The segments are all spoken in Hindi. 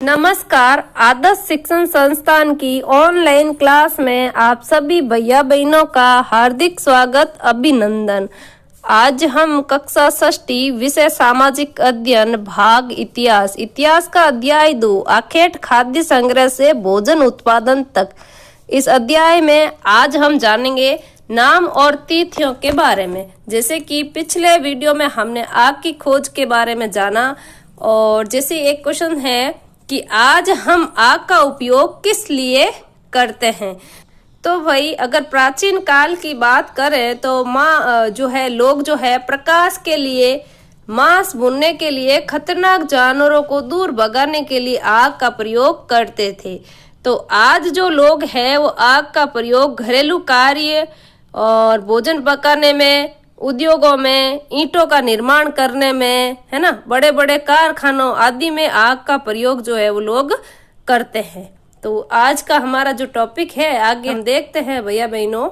नमस्कार। आदर्श शिक्षण संस्थान की ऑनलाइन क्लास में आप सभी भैया बहनों का हार्दिक स्वागत, अभिनंदन। आज हम कक्षा षष्ठी विषय सामाजिक अध्ययन भाग इतिहास का अध्याय 2 आखेट खाद्य संग्रह से भोजन उत्पादन तक। इस अध्याय में आज हम जानेंगे नाम और तिथियों के बारे में। जैसे कि पिछले वीडियो में हमने आग की खोज के बारे में जाना, और जैसे एक क्वेश्चन है कि आज हम आग का उपयोग किस लिए करते हैं। तो भाई अगर प्राचीन काल की बात करें तो लोग प्रकाश के लिए, मांस भूनने के लिए, खतरनाक जानवरों को दूर भगाने के लिए आग का प्रयोग करते थे। तो आज जो लोग हैं वो आग का प्रयोग घरेलू कार्य और भोजन पकाने में, उद्योगों में, ईंटों का निर्माण करने में, है ना, बड़े बड़े कारखानों आदि में आग का प्रयोग जो है वो लोग करते हैं। तो आज का हमारा जो टॉपिक है आगे हम देखते हैं भैया बहनों,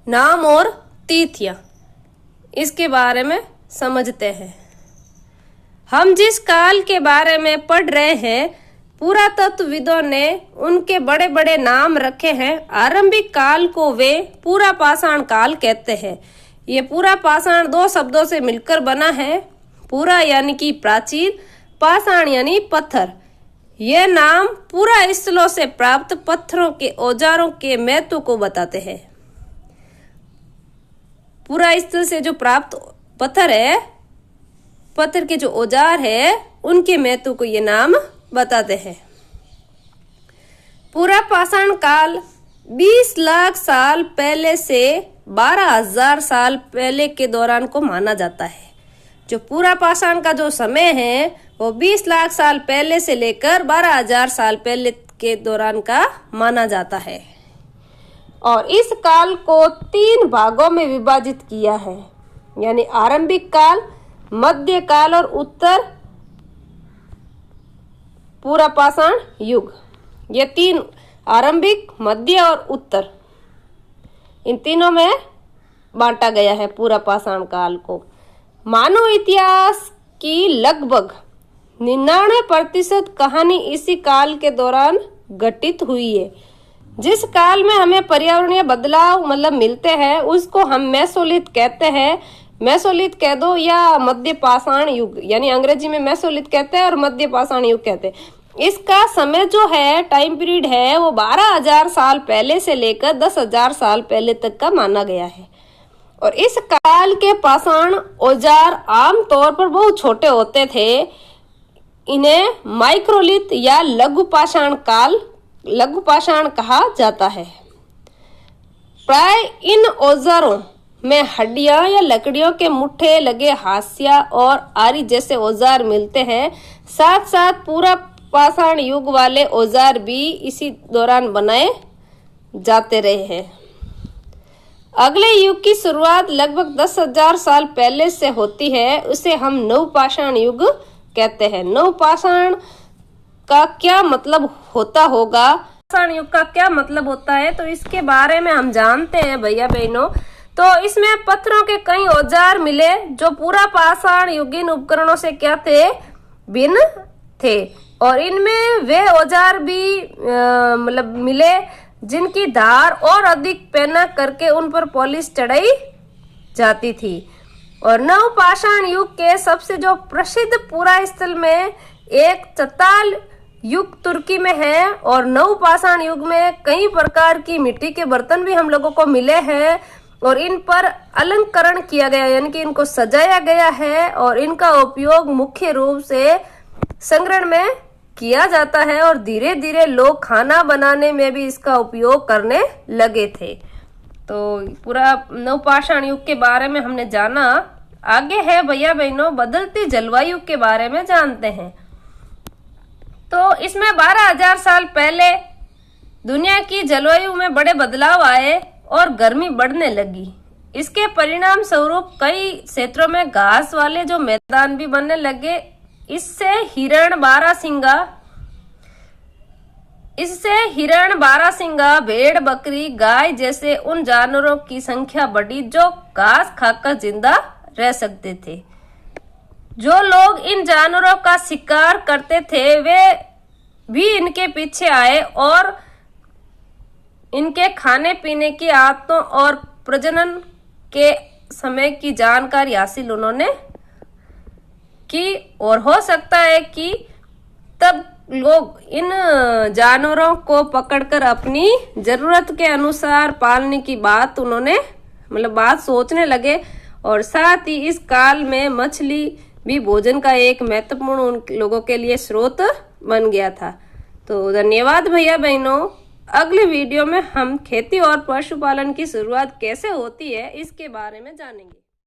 नाम और तिथियां, इसके बारे में समझते हैं। हम जिस काल के बारे में पढ़ रहे हैं, पुरातत्वविदों ने उनके बड़े बड़े नाम रखे हैं। आरंभिक काल को वे पूरा पाषाण काल कहते हैं। ये पूरा पाषाण दो शब्दों से मिलकर बना है। पूरा यानी कि प्राचीन, पाषाण यानी पत्थर। ये नाम पूरा स्थलों से प्राप्त पत्थरों के औजारों के महत्व को बताते हैं। पूरा स्थल से जो प्राप्त पत्थर है, पत्थर के जो औजार है, उनके महत्व को ये नाम बताते हैं। पूरा पाषाण काल 20 लाख साल पहले से 12,000 साल पहले के दौरान को माना जाता है। जो पूरा पाषाण का जो समय है वो 20 लाख साल पहले से लेकर 12,000 साल पहले के दौरान का माना जाता है। और इस काल को 3 भागों में विभाजित किया है, यानी आरंभिक काल, मध्य काल और उत्तर पूरा पाषाण युग। ये 3 आरंभिक, मध्य और उत्तर, इन तीनों में बांटा गया है पूरा पाषाण काल को। मानव इतिहास की लगभग 99% कहानी इसी काल के दौरान घटित हुई है। जिस काल में हमें पर्यावरणीय बदलाव मिलते हैं उसको हम मेसोलिथ कहते हैं। मेसोलिथ कह दो या मध्य पाषाण युग, यानी अंग्रेजी में मेसोलिथ कहते हैं और मध्य पाषाण युग कहते हैं। इसका समय जो है, टाइम पीरियड है, वो 12,000 साल पहले से लेकर 10,000 साल पहले तक का माना गया है। और इस काल के पाषाण औजार आमतौर पर बहुत छोटे होते थे। इन्हें माइक्रोलिथ या लघु पाषाण कहा जाता है। प्राय इन औजारों में हड्डियां या लकड़ियों के मुट्ठे लगे हाशिया और आरी जैसे औजार मिलते हैं। साथ साथ पूरा पाषाण युग वाले औजार भी इसी दौरान बनाए जाते रहे हैं। अगले युग की शुरुआत लगभग 10,000 साल पहले से होती है। उसे हम नवपाषाण युग कहते हैं। नवपाषाण का क्या मतलब होता होगा, पाषाण युग का क्या मतलब होता है, तो इसके बारे में हम जानते हैं भैया बहनों। तो इसमें पत्थरों के कई औजार मिले जो पूरा पाषाण युगीन उपकरणों से क्या थे, भिन्न थे। और इनमें वे औजार भी मिले जिनकी धार और अधिक पैना करके उन पर पॉलिश चढ़ाई जाती थी। और नवपाषाण युग के सबसे जो प्रसिद्ध पूरा स्थल में एक चताल युग तुर्की में है। और नवपाषाण युग में कई प्रकार की मिट्टी के बर्तन भी हम लोगों को मिले हैं और इन पर अलंकरण किया गया, यानी कि इनको सजाया गया है। और इनका उपयोग मुख्य रूप से संग्रहण में किया जाता है और धीरे धीरे लोग खाना बनाने में भी इसका उपयोग करने लगे थे। तो पूरा नवपाषाण युग के बारे में हमने जाना। आगे है भैया बहनों, बदलती जलवायु के बारे में जानते हैं। तो इसमें 12,000 साल पहले दुनिया की जलवायु में बड़े बदलाव आए और गर्मी बढ़ने लगी। इसके परिणाम स्वरूप कई क्षेत्रों में घास वाले जो मैदान भी बनने लगे। इससे हिरण, बारहसिंगा, भेड़, बकरी, गाय जैसे उन जानवरों की संख्या बढ़ी जो घास खाकर जिंदा रह सकते थे। जो लोग इन जानवरों का शिकार करते थे वे भी इनके पीछे आए और इनके खाने पीने की आदतों और प्रजनन के समय की जानकारी हासिल उन्होंने की। और हो सकता है कि तब लोग इन जानवरों को पकड़कर अपनी जरूरत के अनुसार पालने की बात उन्होंने बात सोचने लगे। और साथ ही इस काल में मछली भी भोजन का एक महत्वपूर्ण उन लोगों के लिए स्रोत बन गया था। तो धन्यवाद भैया बहनों। अगले वीडियो में हम खेती और पशुपालन की शुरुआत कैसे होती है इसके बारे में जानेंगे।